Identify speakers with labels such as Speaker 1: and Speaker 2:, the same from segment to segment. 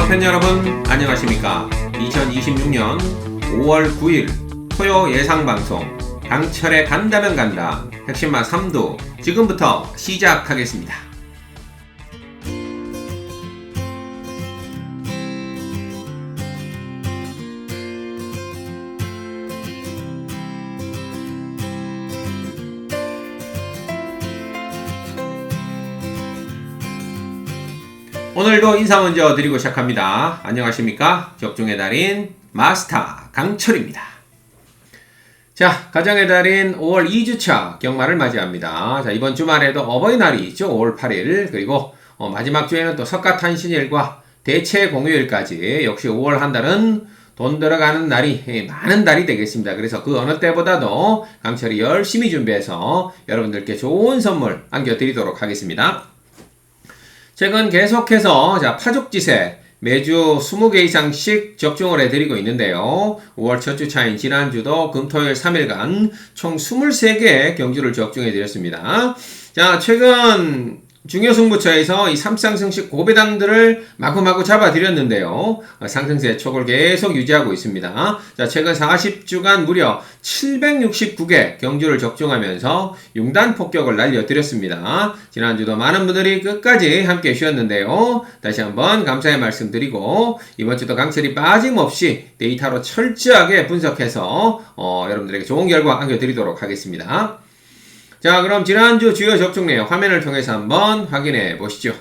Speaker 1: 팬 여러분 안녕하십니까. 2026년 5월 9일 토요 예상방송 강철에 간다면 간다 핵심만 3두 지금부터 시작하겠습니다. 오늘도 인사 먼저 드리고 시작합니다. 안녕하십니까. 적중의 달인 마스터 강철입니다. 자, 가정의 달인 5월 2주차 경마를 맞이합니다. 자, 이번 주말에도 어버이날이 있죠. 5월 8일. 그리고 마지막 주에는 또 석가탄신일과 대체공휴일까지 역시 5월 한 달은 돈 들어가는 날이 많은 달이 되겠습니다. 그래서 그 어느 때보다도 강철이 열심히 준비해서 여러분들께 좋은 선물 안겨드리도록 하겠습니다. 최근 계속해서 파죽지세 매주 20개 이상씩 적중을 해드리고 있는데요. 5월 첫 주 차인 지난주도 금토일 3일간 총 23개의 경주를 적중해드렸습니다. 자, 최근 중요승부처에서 이 3상승식 고배당들을 마구마구 잡아드렸는데요. 상승세 촉을 계속 유지하고 있습니다. 자, 최근 40주간 무려 769개 경주를 적중하면서 융단 폭격을 날려드렸습니다. 지난주도 많은 분들이 끝까지 함께 해주셨는데요. 다시 한번 감사의 말씀 드리고 이번주도 강철이 빠짐없이 데이터로 철저하게 분석해서 여러분들에게 좋은 결과 안겨드리도록 하겠습니다. 자, 그럼 지난주 주요 적중 내용 화면을 통해서 한번 확인해 보시죠.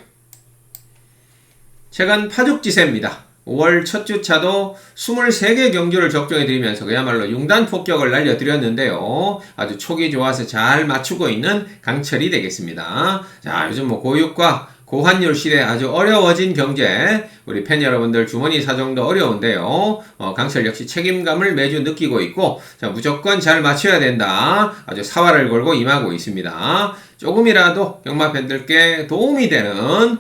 Speaker 1: 최근 파죽지세입니다. 5월 첫 주차도 23개 경주를 적중해 드리면서 그야말로 융단 폭격을 날려드렸는데요. 아주 촉이 좋아서 잘 맞추고 있는 강철이 되겠습니다. 자, 요즘 고육과 고환율 시대 아주 어려워진 경제, 우리 팬 여러분들 주머니 사정도 어려운데요. 강철 역시 책임감을 매주 느끼고 있고, 자, 무조건 잘 맞춰야 된다. 아주 사활을 걸고 임하고 있습니다. 조금이라도 경마 팬들께 도움이 되는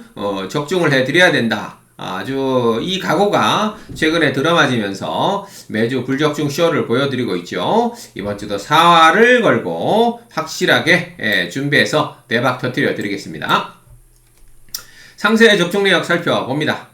Speaker 1: 적중을 해드려야 된다. 아주 이 각오가 최근에 들어맞으면서 매주 불적중 쇼를 보여드리고 있죠. 이번 주도 사활을 걸고 확실하게 준비해서 대박 터뜨려 드리겠습니다. 상세 적중 내역 살펴봅니다.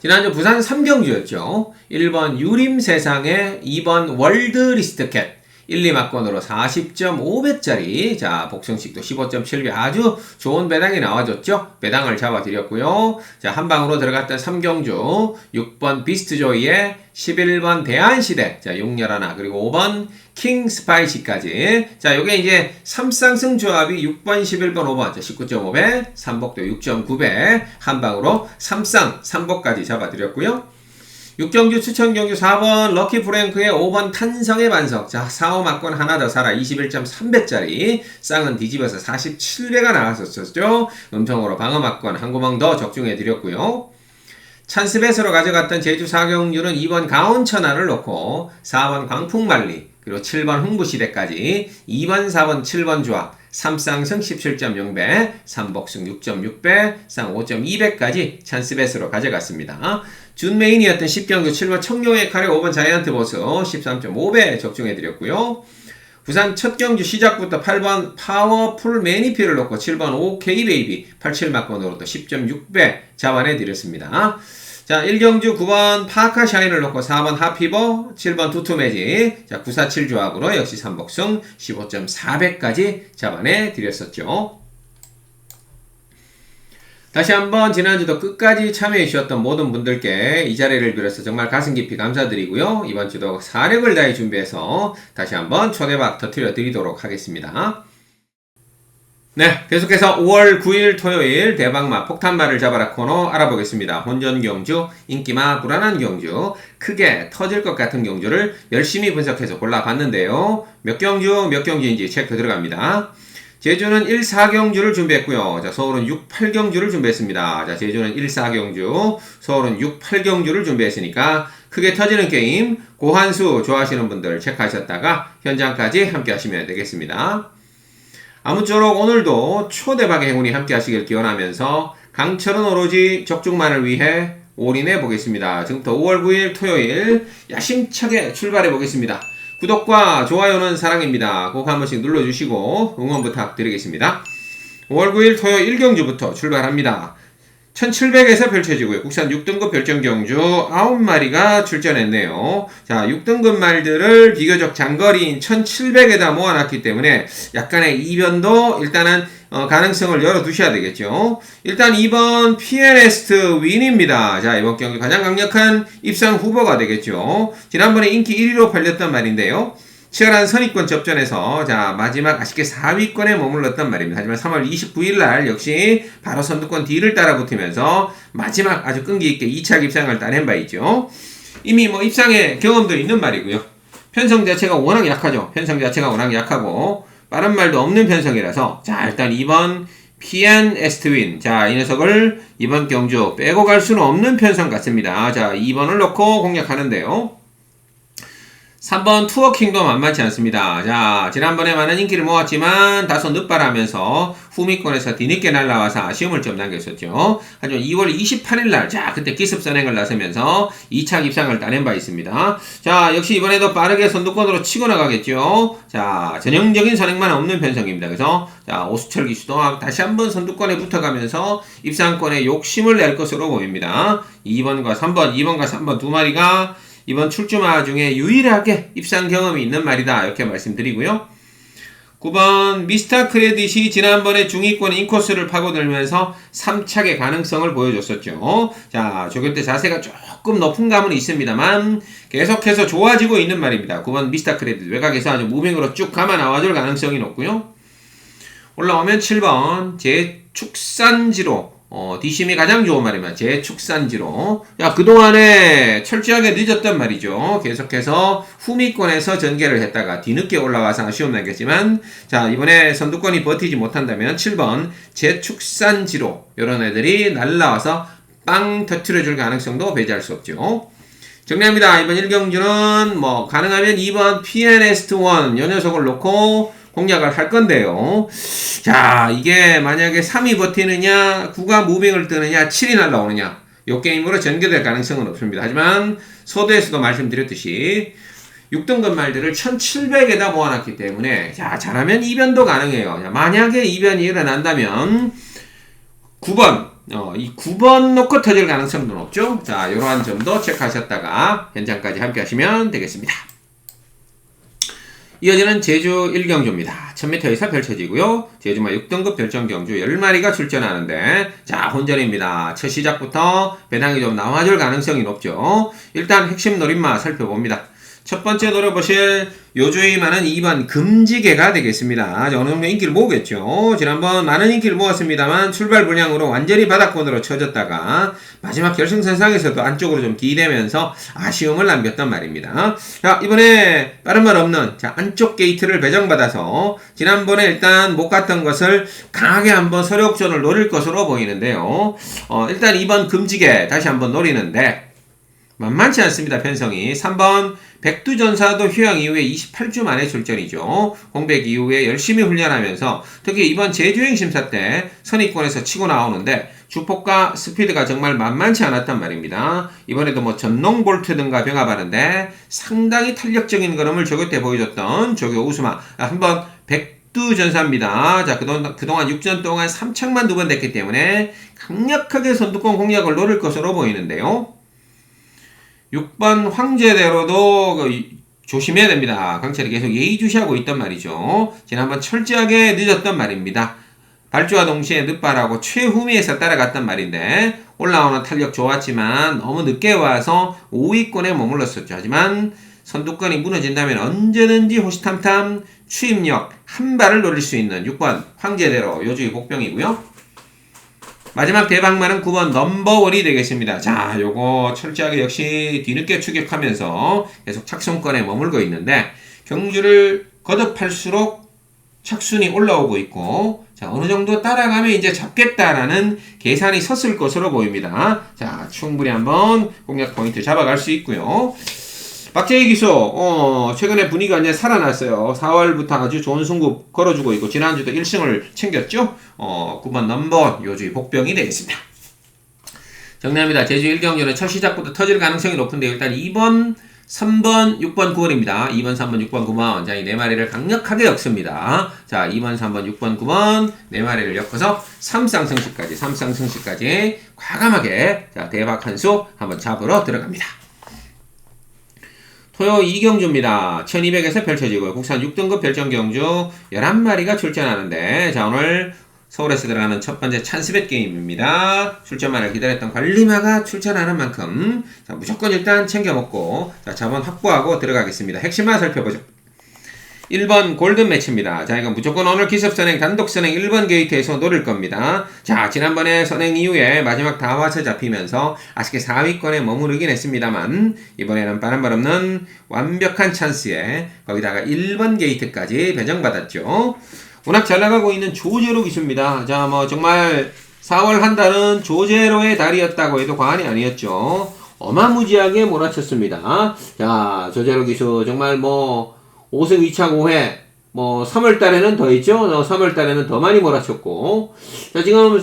Speaker 1: 지난주 부산 3경주였죠. 1번 유림세상에 2번 월드리스트캣 1, 2막권으로 40.5배짜리 자 복승식도 15.7배 아주 좋은 배당이 나와줬죠. 배당을 잡아드렸고요. 자, 한방으로 들어갔던 3경주 6번 비스트조이에 11번 대한시대 자 6열하나 그리고 5번 킹스파이시까지 자 요게 이제 3쌍승 조합이 6번 11번 5번 자 19.5배 3복도 6.9배 한방으로 3쌍 3복까지 잡아드렸고요. 6경주 추천경주 4번 럭키프랭크의 5번 탄성의 반석 자 4호막권 하나 더 살아 21.3배짜리 쌍은 뒤집어서 47배가 나왔었죠. 음성으로 방어막권 한 구멍 더 적중해드렸고요. 찬스벳으로 가져갔던 제주 4경주는 2번 강원천하를 놓고 4번 광풍만리 그리고 7번 흥부시대까지 2번 4번 7번 조합 3쌍승 17.0배 3복승 6.6배 쌍 5.2배까지 찬스벳으로 가져갔습니다. 준메인이었던 10경주 7번 청룡의 칼에 5번 자이언트 보스 13.5배 적중해드렸고요. 부산 첫 경주 시작부터 8번 파워풀 매니피를 놓고 7번 OK베이비 87막권으로 또 10.6배 잡아내드렸습니다. 자, 1경주 9번 파카샤인을 놓고 4번 하피버 7번 투투매직 자 947 조합으로 역시 3복승 15.4배까지 잡아내드렸었죠. 다시 한번 지난주도 끝까지 참여해 주셨던 모든 분들께 이 자리를 빌어서 정말 가슴 깊이 감사드리고요. 이번 주도 사력을 다해 준비해서 다시 한번 초대박 터뜨려 드리도록 하겠습니다. 네, 계속해서 5월 9일 토요일 대박마 폭탄마를 잡아라 코너 알아보겠습니다. 혼전경주, 인기마, 불안한 경주, 크게 터질 것 같은 경주를 열심히 분석해서 골라봤는데요. 몇 경주인지 체크 들어갑니다. 제주는 1, 4경주를 준비했고요. 자, 서울은 6, 8경주를 준비했습니다. 자, 제주는 1, 4경주, 서울은 6, 8경주를 준비했으니까 크게 터지는 게임, 고한수 좋아하시는 분들 체크하셨다가 현장까지 함께 하시면 되겠습니다. 아무쪼록 오늘도 초대박의 행운이 함께 하시길 기원하면서 강철은 오로지 적중만을 위해 올인해 보겠습니다. 지금부터 5월 9일 토요일 야심차게 출발해 보겠습니다. 구독과 좋아요는 사랑입니다. 꼭 한 번씩 눌러주시고 응원 부탁드리겠습니다. 5월 9일 토요일 1경주부터 출발합니다. 1700에서 펼쳐지고요. 국산 6등급 별정경주 9마리가 출전했네요. 자, 6등급 말들을 비교적 장거리인 1700에다 모아놨기 때문에 약간의 이변도 일단은 가능성을 열어두셔야 되겠죠. 일단 2번 PN에스트 윈입니다. 자, 이번 경기 가장 강력한 입상 후보가 되겠죠. 지난번에 인기 1위로 팔렸던 말인데요. 치열한 선입권 접전에서 자 마지막 아쉽게 4위권에 머물렀단 말입니다. 하지만 3월 29일 날 역시 바로 선두권 뒤를 따라 붙으면서 마지막 아주 끈기 있게 2차 입상을 따낸 바 있죠. 이미 뭐 입상의 경험도 있는 말이고요. 편성 자체가 워낙 약하죠. 편성 자체가 워낙 약하고 빠른 말도 없는 편성이라서 자 일단 2번 피안 에스트윈 자 이 녀석을 이번 경주 빼고 갈 수는 없는 편성 같습니다. 자 2번을 넣고 공략하는데요. 3번 투어킹도 만만치 않습니다. 자, 지난번에 많은 인기를 모았지만 다소 늦발하면서 후미권에서 뒤늦게 날라와서 아쉬움을 좀 남겼었죠. 하지만 2월 28일날, 자, 그때 기습선행을 나서면서 2차 입상을 따낸 바 있습니다. 자, 역시 이번에도 빠르게 선두권으로 치고 나가겠죠. 자, 전형적인 선행만 없는 편성입니다. 그래서, 자, 오수철 기수도 다시 한번 선두권에 붙어가면서 입상권에 욕심을 낼 것으로 보입니다. 2번과 3번 두 마리가 이번 출주마 중에 유일하게 입상 경험이 있는 말이다 이렇게 말씀드리고요. 9번 미스터 크레딧이 지난번에 중위권 인코스를 파고들면서 3착의 가능성을 보여줬었죠. 자, 조교 때 자세가 조금 높은 감은 있습니다만 계속해서 좋아지고 있는 말입니다. 9번 미스터 크레딧 외곽에서 아주 무빙으로 쭉 감아 나와줄 가능성이 높고요. 올라오면 7번 제축산지로 뒷심이 가장 좋은 말이면 제축산지로. 야, 그동안에 철저하게 늦었단 말이죠. 계속해서 후미권에서 전개를 했다가 뒤늦게 올라와서 아쉬움 남겼지만, 자, 이번에 선두권이 버티지 못한다면 7번 제축산지로. 요런 애들이 날라와서 빵 터트려줄 가능성도 배제할 수 없죠. 정리합니다. 이번 1경주는 뭐, 가능하면 2번 PN에스트1 요 녀석을 놓고 공략을 할 건데요. 자, 이게 만약에 3이 버티느냐, 9가 무빙을 뜨느냐, 7이 날라오느냐. 요 게임으로 전개될 가능성은 없습니다. 하지만 서두에서도 말씀드렸듯이 6등급 말들을 1700에다 모아놨기 때문에 자, 잘하면 이변도 가능해요. 자, 만약에 이변이 일어난다면 9번 이 9번 놓고 터질 가능성도 높죠. 자, 이러한 점도 체크하셨다가 현장까지 함께 하시면 되겠습니다. 이어지는 제주 1경주입니다. 1000m에서 펼쳐지고요. 제주마 6등급 별정경주 10마리가 출전하는데 자, 혼전입니다. 첫 시작부터 배당이 좀 나와줄 가능성이 높죠. 일단 핵심 노림마 살펴봅니다. 첫 번째 노려보실 요주의만은 2번 금지개가 되겠습니다. 어느 정도 인기를 모으겠죠. 지난번 많은 인기를 모았습니다만 출발 불량으로 완전히 바닥권으로 쳐졌다가 마지막 결승선상에서도 안쪽으로 좀 기대면서 아쉬움을 남겼단 말입니다. 자, 이번에 빠른 말 없는 자, 안쪽 게이트를 배정받아서 지난번에 일단 못 갔던 것을 강하게 한번 서력전을 노릴 것으로 보이는데요. 일단 2번 금지개 다시 한번 노리는데 만만치 않습니다. 편성이. 3번 백두전사도 휴양 이후에 28주 만에 출전이죠. 공백 이후에 열심히 훈련하면서 특히 이번 제주행 심사 때 선입권에서 치고 나오는데 주폭과 스피드가 정말 만만치 않았단 말입니다. 이번에도 뭐 전농볼트 등과 병합하는데 상당히 탄력적인 걸음을 조교 때 보여줬던 조교 우수마 한번 백두전사입니다. 자, 그동안 6전 동안 3착만 2번 됐기 때문에 강력하게 선두권 공략을 노릴 것으로 보이는데요. 6번 황제대로도 조심해야 됩니다. 강철이 계속 예의주시하고 있단 말이죠. 지난번 철저하게 늦었단 말입니다. 발주와 동시에 늦발하고 최후미에서 따라갔단 말인데 올라오는 탄력 좋았지만 너무 늦게 와서 5위권에 머물렀었죠. 하지만 선두권이 무너진다면 언제든지 호시탐탐 추임력 한 발을 노릴 수 있는 6번 황제대로 요주의 복병이고요. 마지막 대박만은 9번 넘버원이 되겠습니다. 자, 요거 철저하게 역시 뒤늦게 추격하면서 계속 착순권에 머물고 있는데 경주를 거듭할수록 착순이 올라오고 있고 자, 어느 정도 따라가면 이제 잡겠다라는 계산이 섰을 것으로 보입니다. 자, 충분히 한번 공략 포인트 잡아갈 수 있고요. 박재희 기수, 최근에 분위기가 이제 살아났어요. 4월부터 아주 좋은 승부 걸어주고 있고, 지난주도 1승을 챙겼죠? 9번 넘버 요주의 복병이 되겠습니다. 정리합니다. 제주 1경주는 첫 시작부터 터질 가능성이 높은데, 일단 2번 3번, 6번, 9번입니다. 2번, 3번, 6번, 9번. 자, 이 네 마리를 강력하게 엮습니다. 자, 2번, 3번, 6번, 9번. 네 마리를 엮어서 3쌍승시까지 과감하게, 자, 대박 한 수 한번 잡으러 들어갑니다. 토요 2경주입니다. 1200에서 펼쳐지고 국산 6등급 별정경주 11마리가 출전하는데, 자, 오늘 서울에서 들어가는 첫 번째 찬스벳 게임입니다. 출전만을 기다렸던 관리마가 출전하는 만큼, 자, 무조건 일단 챙겨 먹고, 자, 자본 확보하고 들어가겠습니다. 핵심만 살펴보죠. 1번 골든 매치입니다. 자, 이건 무조건 오늘 기습 선행, 단독 선행 1번 게이트에서 노릴 겁니다. 자, 지난번에 선행 이후에 마지막 다 와서 잡히면서 아쉽게 4위권에 머무르긴 했습니다만, 이번에는 바람발 없는 완벽한 찬스에 거기다가 1번 게이트까지 배정받았죠. 워낙 잘 나가고 있는 조제로 기수입니다. 자, 뭐 정말 4월 한 달은 조제로의 달이었다고 해도 과언이 아니었죠. 어마무지하게 몰아쳤습니다. 자, 조제로 기수 정말 뭐 5승 2차 5회, 뭐 3월 달에는 더 있죠. 3월 달에는 더 많이 몰아쳤고, 자, 지금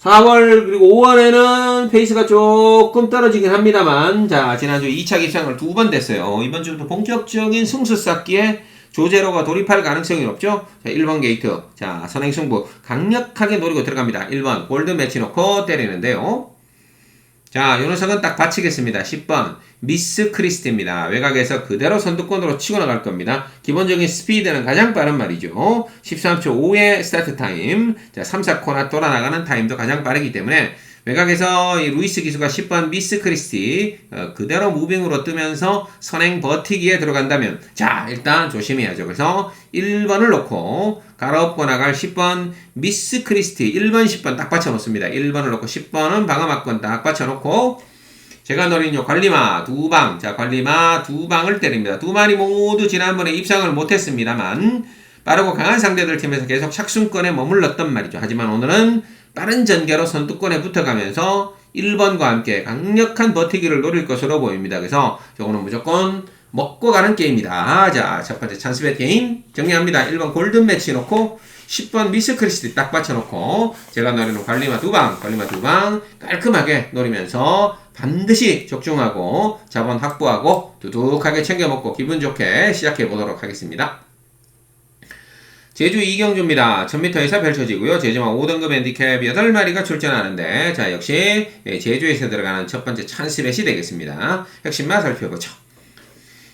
Speaker 1: 4월 그리고 5월에는 페이스가 조금 떨어지긴 합니다만, 자, 지난주 2차 기상을 2번 됐어요. 이번 주부터 본격적인 승수 쌓기에 조제로가 돌입할 가능성이 높죠. 자, 1번 게이트, 자, 선행승부 강력하게 노리고 들어갑니다. 1번 골든 매치 놓고 때리는데요. 자, 요 녀석은 딱 받치겠습니다. 10번 미스 크리스티입니다. 외곽에서 그대로 선두권으로 치고 나갈 겁니다. 기본적인 스피드는 가장 빠른 말이죠. 13초 5의 스타트 타임. 자, 3, 4코나 돌아 나가는 타임도 가장 빠르기 때문에 외곽에서 이 루이스 기수가 10번 미스 크리스티 그대로 무빙으로 뜨면서 선행 버티기에 들어간다면, 자, 일단 조심해야죠. 그래서 1번을 놓고 갈아엎고 나갈 10번 미스 크리스티 1번 10번 딱 받쳐놓습니다. 1번을 놓고 10번은 방어막권 딱 받쳐놓고 제가 노린 요 관리마 2방, 자, 관리마 2방을 때립니다. 두 마리 모두 지난번에 입상을 못했습니다만 빠르고 강한 상대들 팀에서 계속 착순권에 머물렀단 말이죠. 하지만 오늘은 빠른 전개로 선두권에 붙어가면서 1번과 함께 강력한 버티기를 노릴 것으로 보입니다. 그래서 저거는 무조건 먹고 가는 게임이다. 자, 첫 번째 찬스벳 게임 정리합니다. 1번 골든 매치 놓고 10번 미스 크리스티 딱 받쳐놓고 제가 노리는 관리마 2방 깔끔하게 노리면서 반드시 적중하고 자본 확보하고 두둑하게 챙겨 먹고 기분 좋게 시작해 보도록 하겠습니다. 제주 2경주입니다. 1000m에서 펼쳐지고요. 제주만 5등급 핸디캡 8마리가 출전하는데, 자, 역시 제주에서 들어가는 첫 번째 찬스벳이 되겠습니다. 핵심만 살펴보죠.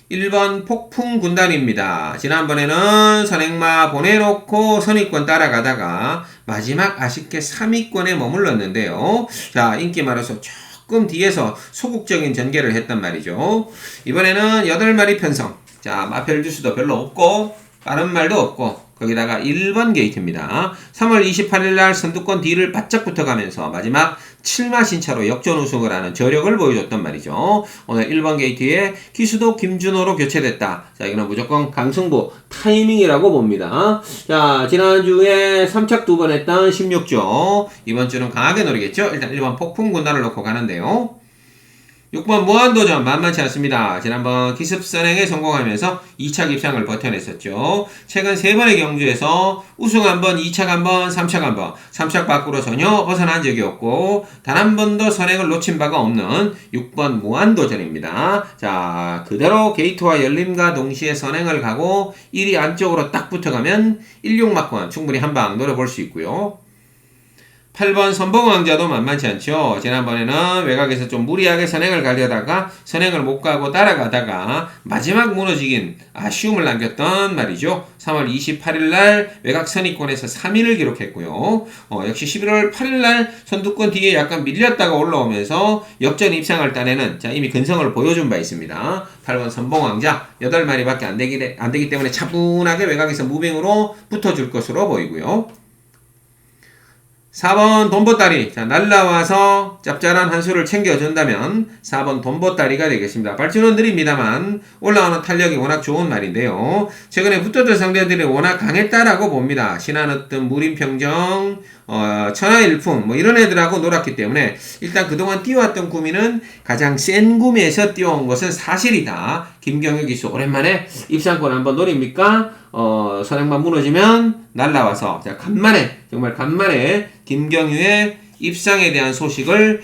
Speaker 1: 1번 폭풍 군단입니다. 지난번에는 선행마 보내놓고 선위권 따라가다가 마지막 아쉽게 3위권에 머물렀는데요. 자, 인기 많아서 조금 뒤에서 소극적인 전개를 했단 말이죠. 이번에는 8마리 편성. 자, 마펠 주스도 별로 없고 빠른 말도 없고 거기다가 1번 게이트입니다. 3월 28일날 선두권 뒤를 바짝 붙어가면서 마지막 7마 신차로 역전 우승을 하는 저력을 보여줬단 말이죠. 오늘 1번 게이트에 기수도 김준호로 교체됐다. 자, 이거는 무조건 강승부 타이밍이라고 봅니다. 자, 지난주에 3착 2번 했던 16조. 이번 주는 강하게 노리겠죠. 일단 1번 폭풍 군단을 놓고 가는데요. 6번 무한도전 만만치 않습니다. 지난번 기습 선행에 성공하면서 2차 입상을 버텨냈었죠. 최근 3번의 경주에서 우승 한번, 2착 한번, 3착 한번, 3착 밖으로 전혀 벗어난 적이 없고 단 한 번도 선행을 놓친 바가 없는 6번 무한도전입니다. 자, 그대로 게이트와 열림과 동시에 선행을 가고 1위 안쪽으로 딱 붙어가면 16막권 충분히 한방 노려볼 수 있고요. 8번 선봉왕자도 만만치 않죠. 지난번에는 외곽에서 좀 무리하게 선행을 가려다가 선행을 못 가고 따라가다가 마지막 무너지긴 아쉬움을 남겼던 말이죠. 3월 28일날 외곽 선위권에서 3위를 기록했고요. 역시 11월 8일날 선두권 뒤에 약간 밀렸다가 올라오면서 역전 입상을 따내는, 자, 이미 근성을 보여준 바 있습니다. 8번 선봉왕자 8마리밖에 안 되기 때문에 차분하게 외곽에서 무빙으로 붙어줄 것으로 보이고요. 4번 돈보따리, 자, 날라와서 짭짤한 한 수를 챙겨준다면 4번 돈보따리가 되겠습니다. 발주는 느립니다만 올라오는 탄력이 워낙 좋은 말인데요. 최근에 붙었던 상대들이 워낙 강했다라고 봅니다. 신한으뜸, 무림평정, 천하일품 뭐 이런 애들하고 놀았기 때문에 일단 그동안 뛰어왔던 구미는 가장 센 구미에서 뛰어온 것은 사실이다. 김경혁 기수 오랜만에 입상권 한번 노립니까? 선행만 무너지면 날라와서, 자, 정말 간만에 김경유의 입상에 대한 소식을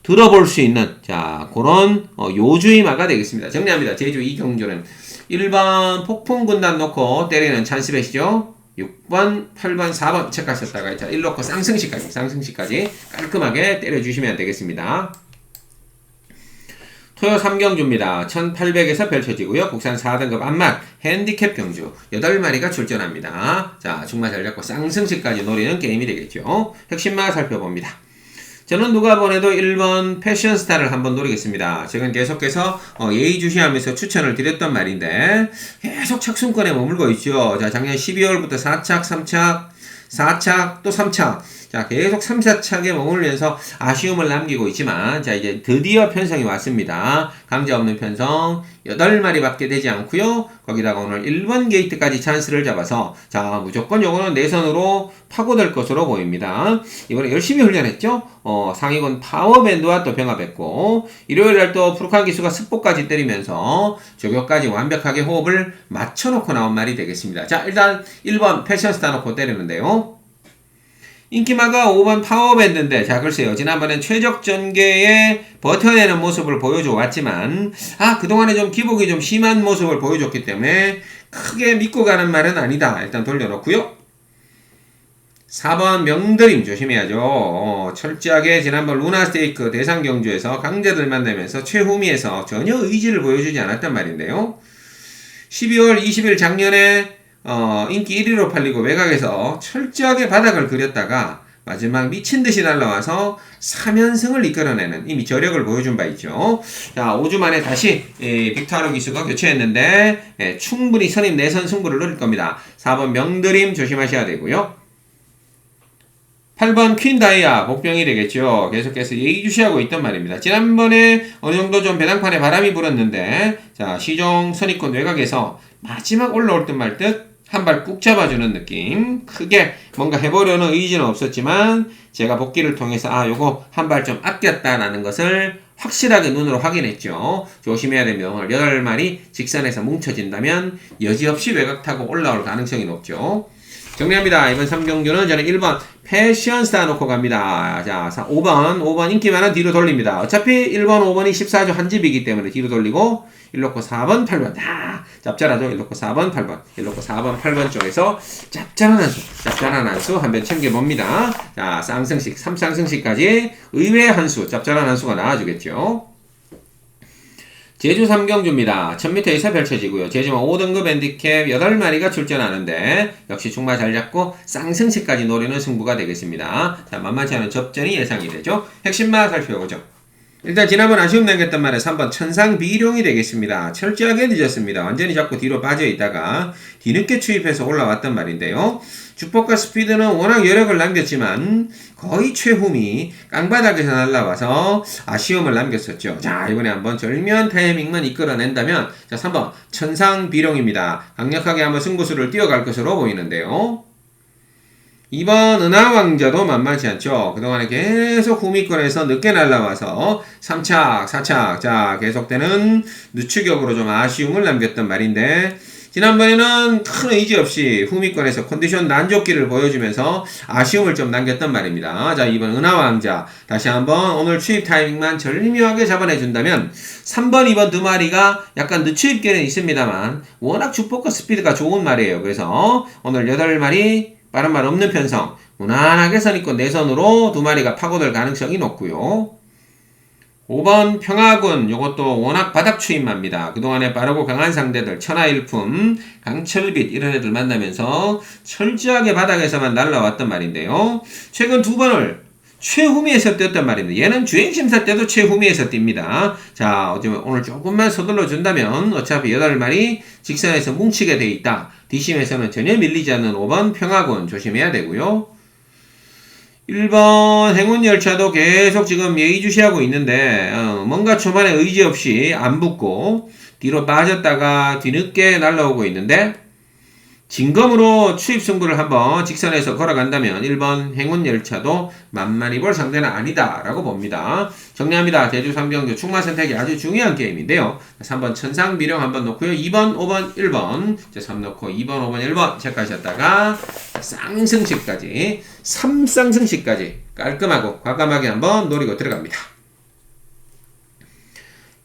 Speaker 1: 들어볼 수 있는 자 그런 요주의마가 되겠습니다. 정리합니다. 제주 이 경주는 1번 폭풍군단 놓고 때리는 찬스벳이죠. 6번, 8번, 4번 체크하셨다가 자 1놓고 쌍승시까지 깔끔하게 때려주시면 되겠습니다. 토요 3경주입니다. 1800에서 펼쳐지고요. 국산 4등급 안만 핸디캡 경주 8마리가 출전합니다. 자 중마 잘 잡고 쌍승시까지 노리는 게임이 되겠죠. 핵심마 살펴봅니다. 저는 누가 보내도 1번 패션스타를 한번 노리겠습니다. 제가 계속해서 예의주시하면서 추천을 드렸던 말인데 계속 착순권에 머물고 있죠. 자 작년 12월부터 4착, 3착, 4착, 또 3착 자 계속 3, 4착에 머물면서 아쉬움을 남기고 있지만 자 이제 드디어 편성이 왔습니다. 강자 없는 편성 8마리밖에 되지 않고요. 거기다가 오늘 1번 게이트까지 찬스를 잡아서 자 무조건 요거는 내선으로 파고들 것으로 보입니다. 이번에 열심히 훈련했죠. 상위군 파워밴드와 또 병합했고 일요일날 또 푸르칸 기수가 스포까지 때리면서 조교까지 완벽하게 호흡을 맞춰놓고 나온 말이 되겠습니다. 자 일단 1번 패션스타 놓고 때리는데요. 인기마가 5번 파워밴드인데 자 글쎄요 지난번엔 최적 전개에 버텨내는 모습을 보여줘 왔지만 그동안에 좀 기복이 좀 심한 모습을 보여줬기 때문에 크게 믿고 가는 말은 아니다. 일단 돌려놓고요. 4번 명드림 조심해야죠. 철저하게 지난번 루나스테이크 대상경주에서 강자들 만나면서 최후미에서 전혀 의지를 보여주지 않았단 말인데요. 12월 20일 작년에 인기 1위로 팔리고 외곽에서 철저하게 바닥을 그렸다가 마지막 미친듯이 날라와서 3연승을 이끌어내는 이미 저력을 보여준 바 있죠. 자 5주 만에 다시 빅토르 기수가 교체했는데 충분히 선임 내선 승부를 노릴 겁니다. 4번 명드림 조심하셔야 되고요. 8번 퀸다이아 복병이 되겠죠. 계속해서 예의주시하고 있단 말입니다. 지난번에 어느정도 좀 배당판에 바람이 불었는데 자 시종 선입권 외곽에서 마지막 올라올 듯 말 듯 한 발 꾹 잡아주는 느낌. 크게 뭔가 해보려는 의지는 없었지만 제가 복귀를 통해서 요거 한 발 좀 아꼈다라는 것을 확실하게 눈으로 확인했죠. 조심해야 됩니다. 오늘 8마리 직선에서 뭉쳐진다면 여지없이 외곽 타고 올라올 가능성이 높죠. 정리합니다. 이번 3경주는 저는 1번 패션스타 놓고 갑니다. 자, 5번 인기 많은 뒤로 돌립니다. 어차피 1번, 5번이 14조 한 집이기 때문에 뒤로 돌리고 1놓고 4번, 8번 짭짤하죠. 1놓고 4번, 8번 1놓고 4번, 8번 쪽에서 짭짤한 한수 한 번 챙겨봅니다. 자, 쌍승식, 3쌍승식까지 의외의 한수, 짭짤한 한수가 나와주겠죠. 제주 3경주입니다. 1000m에서 펼쳐지고요. 제주만 5등급 핸디캡 8마리가 출전하는데 역시 중마 잘 잡고 쌍승시까지 노리는 승부가 되겠습니다. 자, 만만치 않은 접전이 예상이 되죠. 핵심마 살펴보죠. 일단 지난번 아쉬움 남겼던 말에 3번 천상비룡이 되겠습니다. 철저하게 늦었습니다. 완전히 자꾸 뒤로 빠져있다가 뒤늦게 추입해서 올라왔단 말인데요. 주폭과 스피드는 워낙 여력을 남겼지만 거의 최후미 깡바닥에서 날라와서 아쉬움을 남겼었죠. 자 이번에 한번 절묘한 타이밍만 이끌어낸다면 자 3번 천상비룡입니다. 강력하게 한번 승부수를 띄어갈 것으로 보이는데요. 2번 은하왕자도 만만치 않죠. 그동안에 계속 후미권에서 늦게 날라와서 3착, 4착 자 계속되는 누추격으로 좀 아쉬움을 남겼던 말인데 지난번에는 큰 의지 없이 후미권에서 컨디션 난좋기를 보여주면서 아쉬움을 좀 남겼던 말입니다. 자 이번 은하왕자 다시 한번 오늘 추입 타이밍만 절묘하게 잡아내준다면 3번, 2번 두 마리가 약간 늦추입계는 있습니다만 워낙 주폭과 스피드가 좋은 말이에요. 그래서 오늘 8마리 빠른 말 없는 편성 무난하게 선입권 내선으로 두 마리가 파고들 가능성이 높고요. 5번 평화군 요것도 워낙 바닥 추임합니다. 그동안에 빠르고 강한 상대들 천하일품 강철빛 이런 애들 만나면서 철저하게 바닥에서만 날라왔단 말인데요. 최근 2번을 최후미에서 뛰었단 말입니다. 얘는 주행심사 때도 최후미에서 뜁니다. 자 오늘 조금만 서둘러 준다면 어차피 8마리 직선에서 뭉치게 돼 있다. 뒷심에서는 전혀 밀리지 않는 5번 평화군 조심해야 되고요. 1번 행운열차도 계속 지금 예의주시하고 있는데 뭔가 초반에 의지 없이 안 붙고 뒤로 빠졌다가 뒤늦게 날라오고 있는데 진검으로 추입 승부를 한번 직선에서 걸어간다면 1번 행운열차도 만만히 볼 상대는 아니다 라고 봅니다. 정리합니다. 제주 3경주 충마 선택이 아주 중요한 게임인데요. 3번 천상비룡 한번 놓고요. 2번, 5번, 1번 3 놓고 2번, 5번, 1번 체크하셨다가 쌍승식까지 3쌍승식까지 깔끔하고 과감하게 한번 노리고 들어갑니다.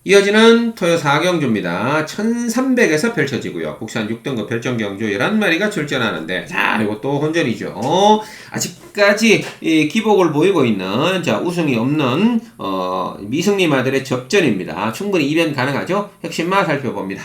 Speaker 1: 이어지는 토요 4경주입니다. 1300에서 펼쳐지고요. 국산 6등급 별정경주 11마리가 출전하는데, 자, 이것도 혼전이죠. 아직까지 기복을 보이고 있는, 자, 우승이 없는, 미승리마들의 접전입니다. 충분히 이변 가능하죠? 핵심만 살펴봅니다.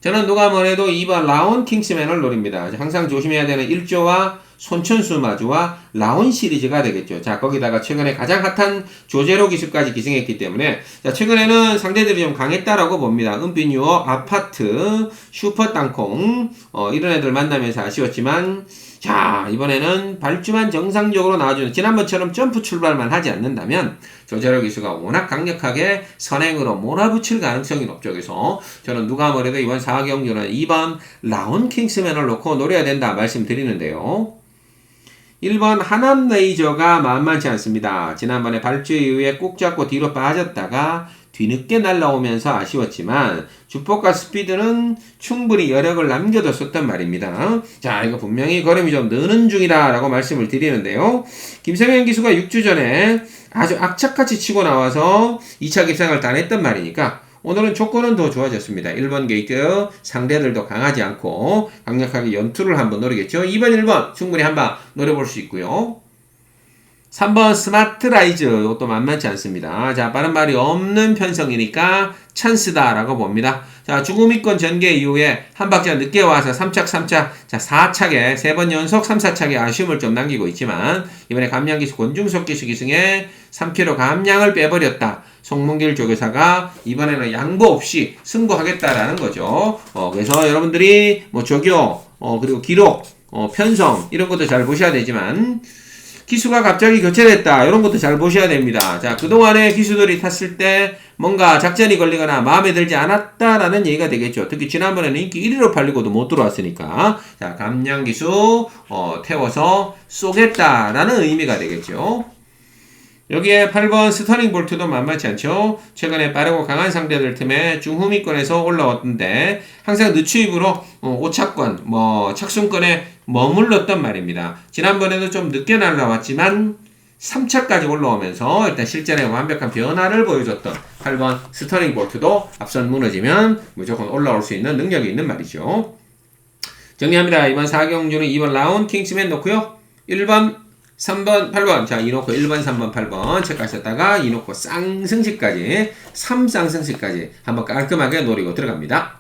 Speaker 1: 저는 누가 뭐래도 2번 라온 킹스맨을 노립니다. 항상 조심해야 되는 1조와 손천수 마주와 라온 시리즈가 되겠죠. 자, 거기다가 최근에 가장 핫한 조제로 기수까지 기승했기 때문에, 자, 최근에는 상대들이 좀 강했다라고 봅니다. 은빛유어, 아파트, 슈퍼 땅콩, 이런 애들 만나면서 아쉬웠지만, 자, 이번에는 발주만 정상적으로 나와주는, 지난번처럼 점프 출발만 하지 않는다면 조제로 기수가 워낙 강력하게 선행으로 몰아붙일 가능성이 높죠. 그래서 저는 누가 뭐래도 이번 4경주는 2번 라온 킹스맨을 놓고 노려야 된다 말씀드리는데요. 1번 하남 레이저가 만만치 않습니다. 지난번에 발주 이후에 꾹 잡고 뒤로 빠졌다가 뒤늦게 날라오면서 아쉬웠지만 주폭과 스피드는 충분히 여력을 남겨뒀었단 말입니다. 자, 이거 분명히 걸음이 좀 느는 중이다 라고 말씀을 드리는데요. 김성현 기수가 6주 전에 아주 악착같이 치고 나와서 2차 깁상을 따냈단 말이니까 오늘은 조건은 더 좋아졌습니다. 1번 게이트 상대들도 강하지 않고 강력하게 연투를 한번 노리겠죠. 2번 1번 충분히 한번 노려볼 수 있고요. 3번 스마트 라이즈, 이것도 만만치 않습니다. 자, 빠른 말이 없는 편성이니까 찬스다라고 봅니다. 자, 죽음이권 전개 이후에 한 박자 늦게 와서 3착, 자, 4착에 3번 연속 3, 4착에 아쉬움을 좀 남기고 있지만 이번에 감량기수 권중석 기수 기승에 3kg 감량을 빼버렸다. 송문길 조교사가 이번에는 양보 없이 승부하겠다라는 거죠. 그래서 여러분들이 뭐 조교, 그리고 기록, 편성 이런 것도 잘 보셔야 되지만 기수가 갑자기 교체됐다. 이런 것도 잘 보셔야 됩니다. 자, 그동안에 기수들이 탔을 때 뭔가 작전이 걸리거나 마음에 들지 않았다라는 얘기가 되겠죠. 특히 지난번에는 인기 1위로 팔리고도 못 들어왔으니까. 자, 감량 기수, 태워서 쏘겠다라는 의미가 되겠죠. 여기에 8번 스터링 볼트도 만만치 않죠. 최근에 빠르고 강한 상대들 틈에 중후미권에서 올라왔던데 항상 늦추입으로 5차권, 착순권에 머물렀단 말입니다. 지난번에도 좀 늦게 날라왔지만 3차까지 올라오면서 일단 실전에 완벽한 변화를 보여줬던 8번 스터링 볼트도 앞선 무너지면 무조건 올라올 수 있는 능력이 있는 말이죠. 정리합니다. 이번 4경주는 2번 라운 킹스맨 놓고요. 1번 3번, 8번. 자, 이놓고 1번, 3번, 8번 체크하셨다가 이놓고 쌍승시까지 3쌍승시까지 한번 깔끔하게 노리고 들어갑니다.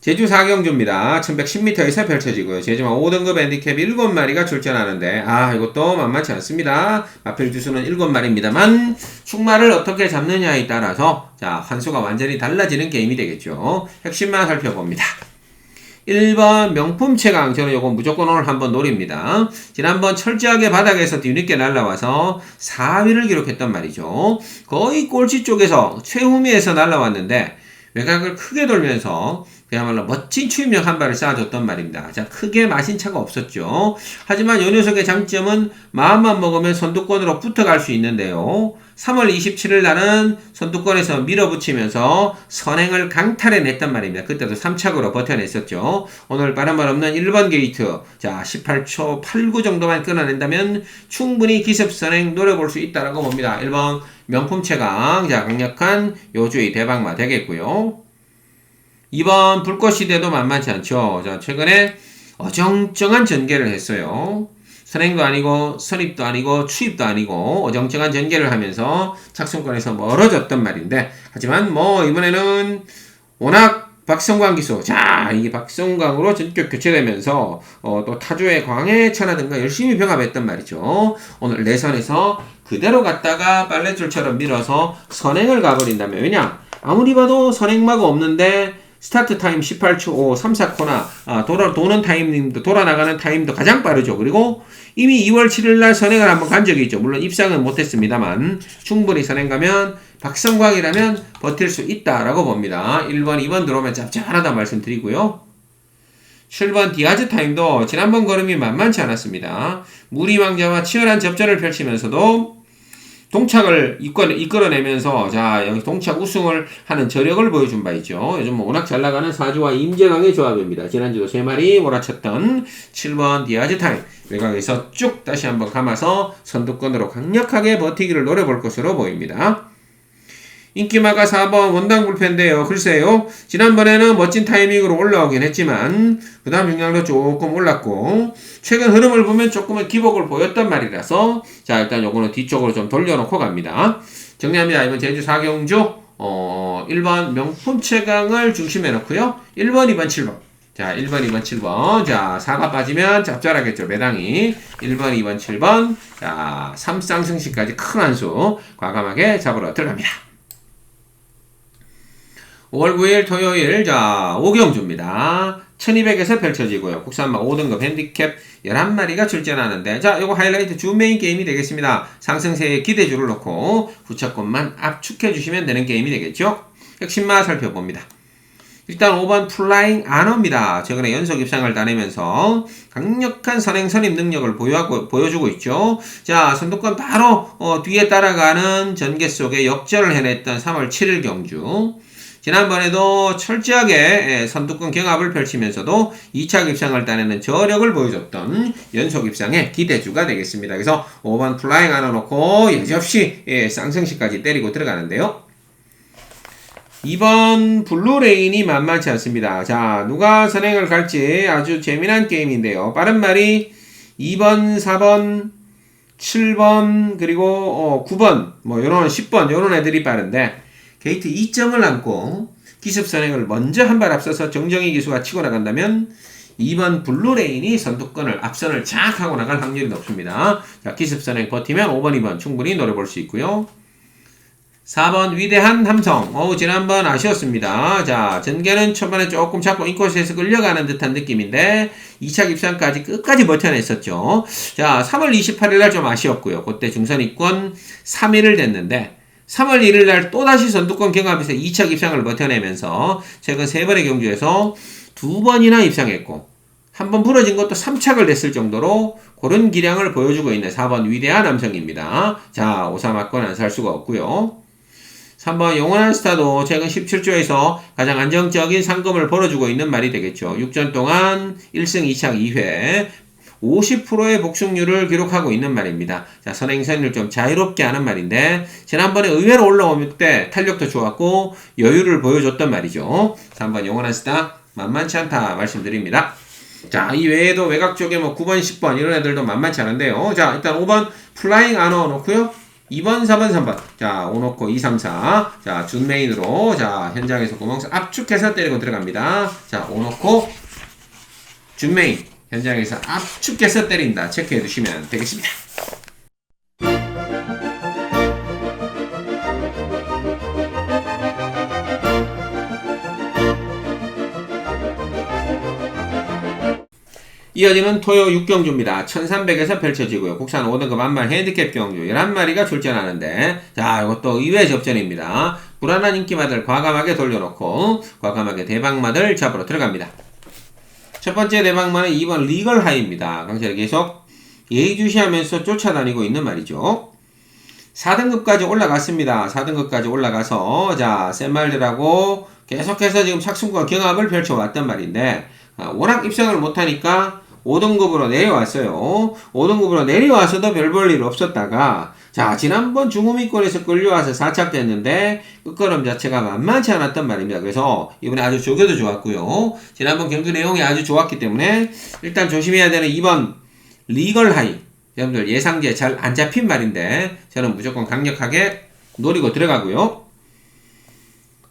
Speaker 1: 제주 4경주입니다. 1110m에서 펼쳐지고요. 제주만 5등급 핸디캡 7마리가 출전하는데 이것도 만만치 않습니다. 마필 주수는 7마리입니다만 축마를 어떻게 잡느냐에 따라서 자, 환수가 완전히 달라지는 게임이 되겠죠. 핵심만 살펴봅니다. 1번 명품 최강, 저는 요거 무조건 오늘 한번 노립니다. 지난번 철저하게 바닥에서 뒤늦게 날라와서 4위를 기록했단 말이죠. 거의 꼴찌 쪽에서 최후미에서 날라왔는데 외곽을 크게 돌면서 그야말로 멋진 추임력 한 발을 쌓아줬단 말입니다. 자, 크게 마신 차가 없었죠. 하지만 이 녀석의 장점은 마음만 먹으면 선두권으로 붙어갈 수 있는데요. 3월 27일 날은 선두권에서 밀어붙이면서 선행을 강탈해냈단 말입니다. 그때도 3착으로 버텨냈었죠. 오늘 바람말 없는 1번 게이트, 자, 18초 89 정도만 끊어낸다면 충분히 기습선행 노려볼 수 있다라고 봅니다. 1번 명품 최강, 자, 강력한 요주의 대박마 되겠고요. 2번 불꽃시대도 만만치 않죠. 자, 최근에 어정쩡한 전개를 했어요. 선행도 아니고 선입도 아니고 추입도 아니고 어정쩡한 전개를 하면서 착순권에서 멀어졌단 말인데, 하지만 이번에는 워낙 박성광 기수, 자, 이게 박성광으로 전격 교체되면서 또 타조의 광해차라든가 열심히 병합했단 말이죠. 오늘 내선에서 그대로 갔다가 빨래줄처럼 밀어서 선행을 가버린다면, 왜냐? 아무리 봐도 선행마가 없는데 스타트 타임 18초 5, 3, 4코나 도는 타임도, 돌아나가는 타임도 가장 빠르죠. 그리고 이미 2월 7일날 선행을 한번 간 적이 있죠. 물론 입상은 못했습니다만 충분히 선행 가면 박성광이라면 버틸 수 있다라고 봅니다. 1번, 2번 들어오면 짭짤하다 말씀드리고요. 7번 디아즈 타임도 지난번 걸음이 만만치 않았습니다. 무리왕자와 치열한 접전을 펼치면서도 동착을 이끌어내면서, 자, 여기 동착 우승을 하는 저력을 보여준 바 있죠. 요즘 워낙 잘 나가는 사주와 임재강의 조합입니다. 지난주도 3마리 몰아쳤던 7번 디아즈 타임, 외곽에서 쭉 다시 한번 감아서 선두권으로 강력하게 버티기를 노려볼 것으로 보입니다. 인기마가 4번 원당 불패인데요. 글쎄요. 지난번에는 멋진 타이밍으로 올라오긴 했지만 그 다음 중량도 조금 올랐고 최근 흐름을 보면 조금은 기복을 보였단 말이라서 자 일단 요거는 뒤쪽으로 좀 돌려놓고 갑니다. 정리합니다. 이번 제주 4경주 1번 명품 최강을 중심에 놓고요. 1번, 2번, 7번. 자, 1번, 2번, 7번. 자, 4가 빠지면 짭짤하겠죠. 매당이. 1번, 2번, 7번. 자, 3쌍승시까지 큰 한 수 과감하게 잡으러 들어갑니다. 5월 9일 토요일 자 5경주입니다. 1200에서 펼쳐지고요. 국산마 5등급 핸디캡 11마리가 출전하는데 자 요거 하이라이트 주 메인 게임이 되겠습니다. 상승세의 기대주를 놓고 후차권만 압축해 주시면 되는 게임이 되겠죠. 핵심마 살펴봅니다. 일단 5번 플라잉 아너입니다. 최근에 연속 입상을 다니면서 강력한 선행선임 능력을 보여주고 있죠. 자, 선두권 바로 뒤에 따라가는 전개 속에 역전을 해냈던 3월 7일 경주. 지난번에도 철저하게 선두권 경합을 펼치면서도 2차 입상을 따내는 저력을 보여줬던 연속 입상의 기대주가 되겠습니다. 그래서 5번 플라잉 하나 놓고 여지없이 쌍승시까지 때리고 들어가는데요. 2번 블루레인이 만만치 않습니다. 자, 누가 선행을 갈지 아주 재미난 게임인데요. 빠른 말이 2번, 4번, 7번, 그리고 9번, 요런 10번, 요런 애들이 빠른데 게이트 2점을 안고 기습 선행을 먼저 한 발 앞서서 정정희 기수가 치고 나간다면 2번 블루레인이 선두권을 앞선을 쫙 하고 나갈 확률이 높습니다. 자, 기습 선행 버티면 5번, 2번 충분히 노려볼 수 있고요. 4번 위대한 함성. 지난번 아쉬웠습니다. 자, 전개는 초반에 조금 잡고 인코스에서 끌려가는 듯한 느낌인데 2차 입상까지 끝까지 버텨냈었죠. 자, 3월 28일날 좀 아쉬웠고요. 그때 중선이권 3위를 됐는데 3월 1일날 또다시 선두권 경합에서 2차 입상을 버텨내면서 최근 3번의 경주에서 2번이나 입상했고 한 번 부러진 것도 3착을 냈을 정도로 그런 기량을 보여주고 있는 4번 위대한 함성입니다. 자, 5사 맞고는 안 살 수가 없고요. 3번 영원한 스타도 최근 17조에서 가장 안정적인 상금을 벌어주고 있는 말이 되겠죠. 6전 동안 1승 2착 2회 50%의 복승률을 기록하고 있는 말입니다. 자, 선행선을 좀 자유롭게 하는 말인데 지난번에 의외로 올라올 때 탄력도 좋았고 여유를 보여줬던 말이죠. 3번 영원한 스타 만만치 않다 말씀드립니다. 자, 이 외에도 외곽 쪽에 9번, 10번 이런 애들도 만만치 않은데요. 자, 일단 5번 플라잉 아너 놓고요. 2번, 4번, 3번. 자, 5 놓고 2, 3, 4. 자, 준 메인으로 자, 현장에서 구멍 압축해서 때리고 들어갑니다. 자, 5 놓고 준 메인. 현장에서 압축해서 때린다. 체크해 두시면 되겠습니다. 이어지는 토요 6경주입니다. 1300에서 펼쳐지고요. 국산 5등급 한말 핸디캡 경주 11마리가 출전하는데 자, 이것도 의외 접전입니다. 불안한 인기마들 과감하게 돌려놓고 과감하게 대박마들 잡으러 들어갑니다. 첫 번째 대박마는 2번 리걸 하이입니다. 강철이 계속 예의주시하면서 쫓아다니고 있는 말이죠. 4등급까지 올라갔습니다. 4등급까지 올라가서 자, 센 말들하고 계속해서 지금 착순과 경합을 펼쳐왔단 말인데 워낙 입상을 못하니까 5등급으로 내려왔어요. 5등급으로 내려와서도 별 볼 일 없었다가 자, 지난번 중후미권에서 끌려와서 4착 됐는데 끝걸음 자체가 만만치 않았단 말입니다. 그래서 이번에 아주 조교도 좋았고요. 지난번 경주 내용이 아주 좋았기 때문에 일단 조심해야 되는 2번 리걸 하이. 여러분들 예상제 잘 안 잡힌 말인데 저는 무조건 강력하게 노리고 들어가고요.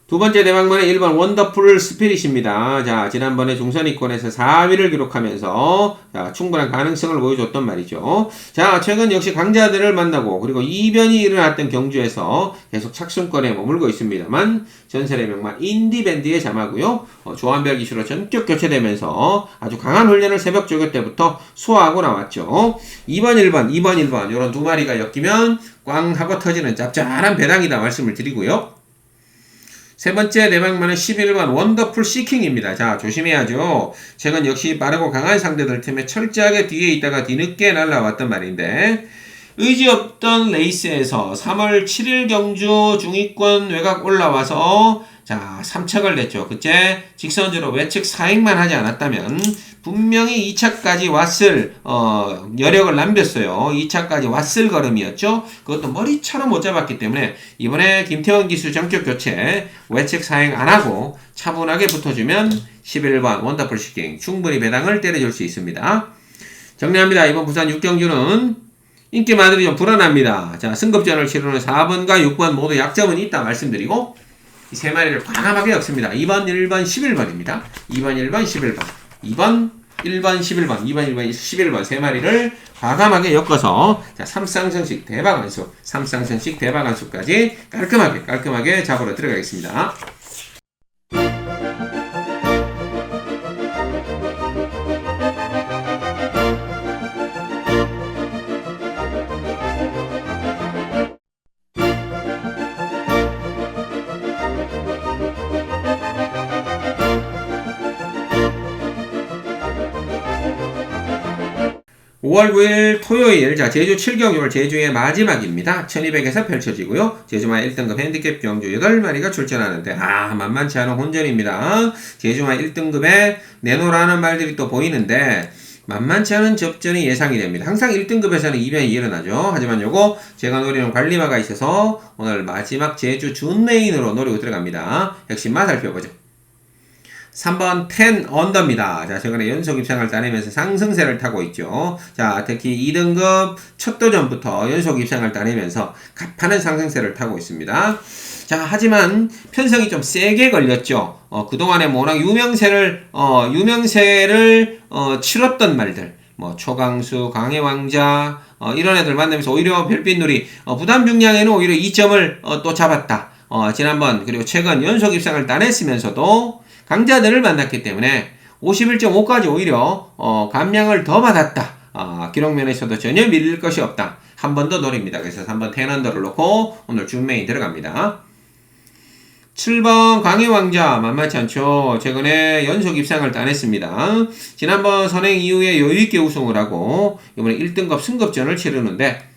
Speaker 1: 두 번째 대박만은 1번 원더풀 스피릿입니다. 자, 지난번에 중선위권에서 4위를 기록하면서 자, 충분한 가능성을 보여줬던 말이죠. 자, 최근 역시 강자들을 만나고 그리고 이변이 일어났던 경주에서 계속 착순권에 머물고 있습니다만 전설의 명만 인디밴드의 자마고요. 조한별 기수로 전격 교체되면서 아주 강한 훈련을 새벽 조교 때부터 소화하고 나왔죠. 2번 1번 이런 두 마리가 엮이면 꽝 하고 터지는 짭짤한 배당이다 말씀을 드리고요. 세 번째 대박만은 11번 원더풀 시킹입니다. 자, 조심해야죠. 최근 역시 빠르고 강한 상대들 틈에 철저하게 뒤에 있다가 뒤늦게 날라왔단 말인데 의지 없던 레이스에서 3월 7일 경주 중위권 외곽 올라와서 자, 3척을 냈죠. 그때 직선주로 외측 사행만 하지 않았다면 분명히 2차까지 왔을 여력을 남겼어요. 2차까지 왔을 걸음이었죠. 그것도 머리처럼 못 잡았기 때문에 이번에 김태원 기수 정격 교체 외측 사행 안 하고 차분하게 붙어주면 11번 원더풀 슈팅 충분히 배당을 때려줄 수 있습니다. 정리합니다. 이번 부산 6경주는 인기마들이 좀 불안합니다. 자, 승급전을 치르는 4번과 6번 모두 약점은 있다 말씀드리고 이 세 마리를 과감하게 엮습니다. 2번, 1번, 11번입니다. 2번, 1번, 11번. 2번, 1번, 11번. 2번, 1번, 11번. 세 마리를 과감하게 엮어서 자, 3쌍승식 대박안수, 3쌍승식 대박안수까지 깔끔하게 잡으러 들어가겠습니다. 5월 9일 토요일, 자, 제주 7경주 제주의 마지막입니다. 1200에서 펼쳐지고요. 제주마 1등급 핸디캡 경주 8마리가 출전하는데, 만만치 않은 혼전입니다. 제주마 1등급에 내놓으라는 말들이 또 보이는데, 만만치 않은 접전이 예상이 됩니다. 항상 1등급에서는 이변이 일어나죠. 하지만 요거 제가 노리는 관리마가 있어서 오늘 마지막 제주 준 메인으로 노리고 들어갑니다. 핵심만 살펴보죠. 3번 10 언더입니다. 자, 최근에 연속 입상을 따내면서 상승세를 타고 있죠. 자, 특히 2등급 첫 도전부터 연속 입상을 따내면서 가파른 상승세를 타고 있습니다. 자, 하지만 편성이 좀 세게 걸렸죠. 그동안에 워낙 유명세를 치렀던 말들, 뭐 초강수, 강해왕자, 이런 애들 만나면서 오히려 별빛누리, 부담 중량에는 오히려 2점을 또 잡았다. 지난번 그리고 최근 연속 입상을 따냈으면서도 강자들을 만났기 때문에 51.5까지 오히려 감량을 더 받았다. 기록면에서도 전혀 밀릴 것이 없다. 한 번 더 노립니다. 그래서 3번 10 언더를 놓고 오늘 준메인 들어갑니다. 7번 강해왕자 만만치 않죠. 최근에 연속 입상을 따냈습니다. 지난번 선행 이후에 여유있게 우승을 하고 이번에 1등급 승급전을 치르는데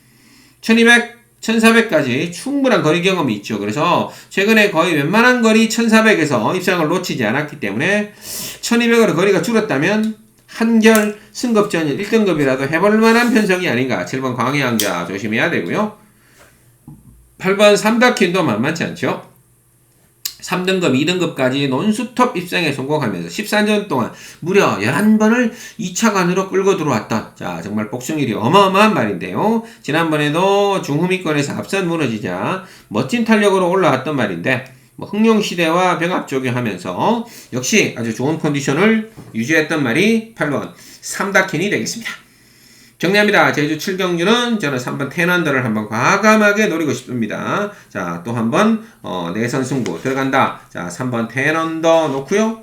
Speaker 1: 1200 1400까지 충분한 거리 경험이 있죠. 그래서 최근에 거의 웬만한 거리 1400에서 입상을 놓치지 않았기 때문에 1200으로 거리가 줄었다면 한결 승급전 1등급이라도 해볼 만한 편성이 아닌가. 7번 광해왕자 조심해야 되고요. 8번 삼다킨도 만만치 않죠. 3등급, 2등급까지 논스톱 입상에 성공하면서 14년 동안 무려 11번을 2차관으로 끌고 들어왔던, 자, 정말 복승률이 어마어마한 말인데요. 지난번에도 중후미권에서 앞선 무너지자 멋진 탄력으로 올라왔던 말인데, 흥룡시대와 병합조교하면서 역시 아주 좋은 컨디션을 유지했던 말이 8번 삼다킨이 되겠습니다. 정리합니다. 제주 7경주는 저는 3번 10 언더를 한번 과감하게 노리고 싶습니다. 자, 또 한번 내선 승부 들어간다. 자, 3번 10 언더 놓고요.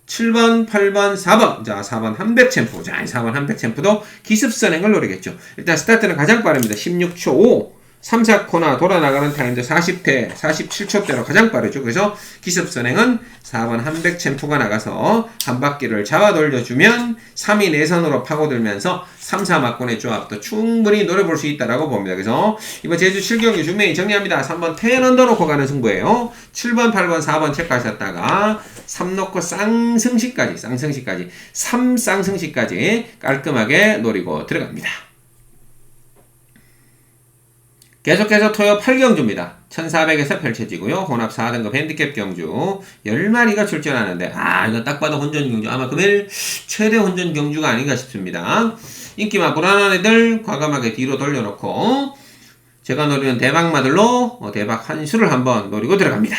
Speaker 1: 7번, 8번, 4번. 자, 4번 한백챔프. 자, 4번 한백챔프도 기습선행을 노리겠죠. 일단 스타트는 가장 빠릅니다. 16초 5. 3, 4코나 돌아나가는 타임도 40대, 47초대로 가장 빠르죠. 그래서 기습선행은 4번 한백챔프가 나가서 한 바퀴를 잡아 돌려주면 3위 내선으로 파고들면서 3, 4막권의 조합도 충분히 노려볼 수 있다라고 봅니다. 그래서 이번 제주 7경기 중메인 정리합니다. 3번 10 언더 놓고 가는 승부예요. 7번, 8번, 4번 체크하셨다가 3 놓고 쌍승시까지 3쌍승시까지 깔끔하게 노리고 들어갑니다. 계속해서 토요 8경주입니다. 1400에서 펼쳐지고요. 혼합 4등급 핸디캡 경주 10마리가 출전하는데 이거 딱 봐도 혼전 경주 아마 금일 최대 혼전 경주가 아닌가 싶습니다. 인기만 불안한 애들 과감하게 뒤로 돌려놓고 제가 노리는 대박마들로 대박 한 수를 한번 노리고 들어갑니다.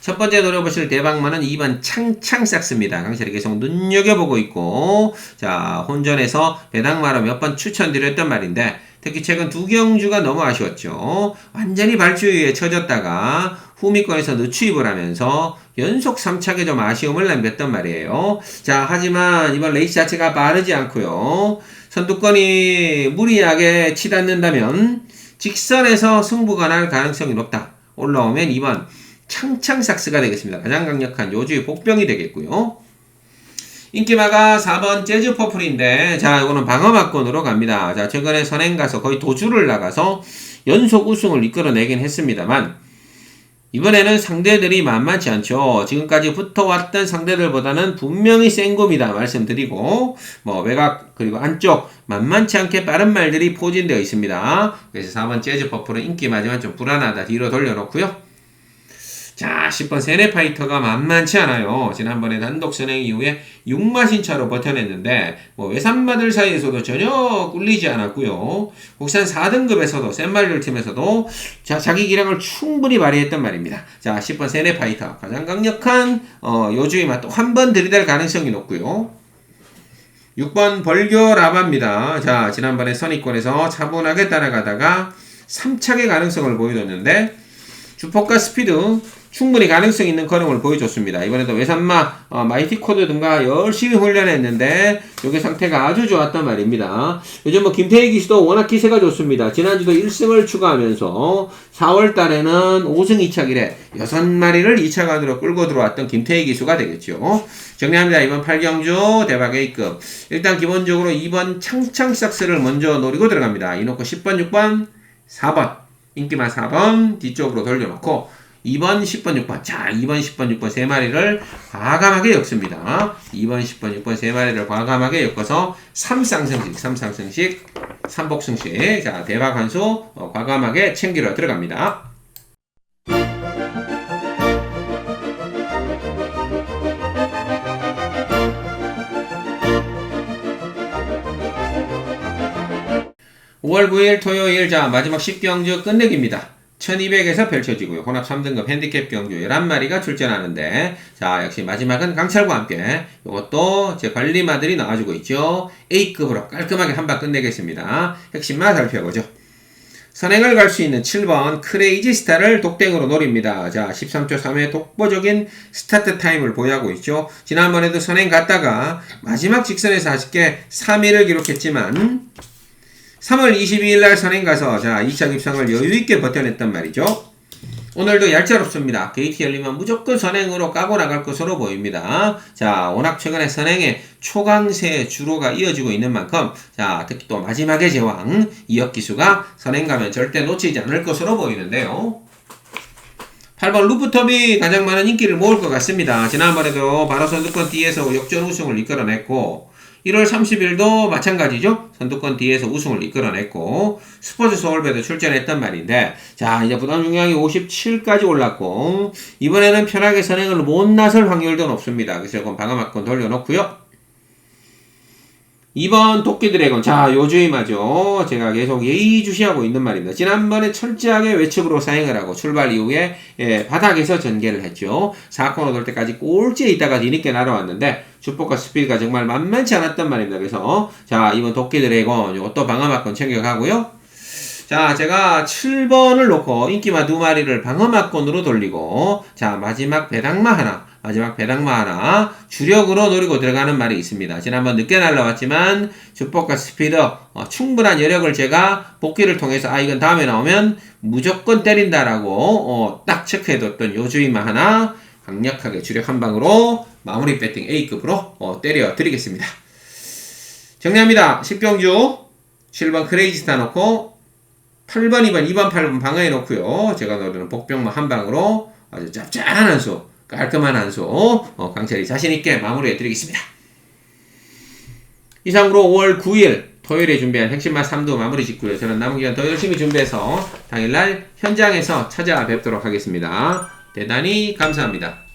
Speaker 1: 첫 번째 노려보실 대박마는 2번 창창삭스입니다. 강철이 계속 눈여겨보고 있고, 자, 혼전에서 배당마로 몇 번 추천드렸던 말인데, 특히 최근 두 경주가 너무 아쉬웠죠. 완전히 발주위에 처졌다가 후미권에서 늦추입을 하면서 연속 3착에 좀 아쉬움을 남겼단 말이에요. 자, 하지만 이번 레이스 자체가 빠르지 않고요. 선두권이 무리하게 치닫는다면 직선에서 승부가 날 가능성이 높다. 올라오면 2번 창창삭스가 되겠습니다. 가장 강력한 요주의 복병이 되겠고요. 인기마가 4번 재즈 퍼플인데, 자, 이거는 방어막권으로 갑니다. 자, 최근에 선행 가서 거의 도주를 나가서 연속 우승을 이끌어내긴 했습니다만, 이번에는 상대들이 만만치 않죠. 지금까지 붙어왔던 상대들보다는 분명히 센 겁니다. 말씀드리고 뭐 외곽 그리고 안쪽 만만치 않게 빠른 말들이 포진되어 있습니다. 그래서 4번 재즈 퍼플은 인기 많지만 좀 불안하다. 뒤로 돌려놓고요. 자, 10번 세네 파이터가 만만치 않아요. 지난번에 단독 선행 이후에 6마신차로 버텨냈는데 뭐 외산마들 사이에서도 전혀 꿀리지 않았고요. 국산 4등급에서도 센마리를 팀에서도 자기 기량을 충분히 발휘했단 말입니다. 자, 10번 세네 파이터 가장 강력한 요주임마 또 한 번 들이댈 가능성이 높고요. 6번 벌교 라바입니다. 자, 지난번에 선입권에서 차분하게 따라가다가 3착의 가능성을 보여줬는데 주폭과 스피드 충분히 가능성 있는 걸음을 보여줬습니다. 이번에도 외산마 마이티 코드 등과 열심히 훈련했는데 여기 상태가 아주 좋았단 말입니다. 요즘 뭐 김태희 기수도 워낙 기세가 좋습니다. 지난주도 1승을 추가하면서 4월 달에는 5승 2착이래 6마리를 2차 간으로 끌고 들어왔던 김태희 기수가 되겠죠. 정리합니다. 이번 8경주 대박 A급. 일단 기본적으로 2번 창창삭스를 먼저 노리고 들어갑니다. 이놓고 10번, 6번, 4번 인기만 4번 뒤쪽으로 돌려놓고 2번, 10번, 6번. 자, 2번, 10번, 6번 세 마리를 과감하게 엮습니다. 2번, 10번, 6번 세 마리를 과감하게 엮어서 3쌍승식, 3복승식. 자, 대박 한 수 과감하게 챙기러 들어갑니다. (5월 9일) 토요일. 자, 마지막 10경주 끝내기입니다. 1200에서 펼쳐지고요. 혼합 3등급 핸디캡 경주 11마리가 출전하는데 자, 역시 마지막은 강철과 함께 이것도 제 관리마들이 나와주고 있죠. A급으로 깔끔하게 한방 끝내겠습니다. 핵심만 살펴보죠. 선행을 갈 수 있는 7번 크레이지 스타를 독땡으로 노립니다. 자, 13초 3회 독보적인 스타트 타임을 보유하고 있죠. 지난번에도 선행 갔다가 마지막 직선에서 아쉽게 3위를 기록했지만 3월 22일 날 선행 가서 자 2차 입상을 여유있게 버텨냈단 말이죠. 오늘도 얄짤없습니다. 게이트 열리면 무조건 선행으로 까고 나갈 것으로 보입니다. 자, 워낙 최근에 선행의 초강세 주로가 이어지고 있는 만큼 자, 특히 또 마지막의 제왕 이혁기수가 선행 가면 절대 놓치지 않을 것으로 보이는데요. 8번 루프톱이 가장 많은 인기를 모을 것 같습니다. 지난번에도 바로 선두권 뒤에서 역전 우승을 이끌어냈고 1월 30일도 마찬가지죠. 선두권 뒤에서 우승을 이끌어냈고 스포츠 서울배도 출전했단 말인데 자, 이제 부담 중량이 57까지 올랐고 이번에는 편하게 선행을 못 나설 확률도 높습니다. 그래서 이건 방어막권 돌려놓고요. 2번 도끼 드래곤. 자, 요주임하죠. 제가 계속 예의주시하고 있는 말입니다. 지난번에 철저하게 외측으로 사행을 하고 출발 이후에 바닥에서 전개를 했죠. 4코너 돌 때까지 꼴찌에 있다가 뒤늦게 날아왔는데 주폭과 스피드가 정말 만만치 않았단 말입니다. 그래서 자, 이번 도끼 드래곤 이것도 방어막권 챙겨가고요. 자, 제가 7번을 놓고 인기마 2마리를 방어막권으로 돌리고 자, 마지막 배당마 하나 주력으로 노리고 들어가는 말이 있습니다. 지난번 늦게 날라왔지만 주폭과 스피드 충분한 여력을 제가 복귀를 통해서 이건 다음에 나오면 무조건 때린다라고 딱 체크해뒀던 요주임마 하나 강력하게 주력 한 방으로 마무리 배팅 A급으로 때려 드리겠습니다. 정리합니다. 10경주 7번 크레이지 스타 놓고 8번, 2번, 2번, 8번 방어해 놓고요. 제가 노리는 복병마 한 방으로 아주 짭짤한 한 수, 깔끔한 한 수, 강철이 자신있게 마무리해 드리겠습니다. 이상으로 5월 9일 토요일에 준비한 핵심맛 3두 마무리 짓고요. 저는 남은 기간 더 열심히 준비해서 당일날 현장에서 찾아뵙도록 하겠습니다. 대단히 감사합니다.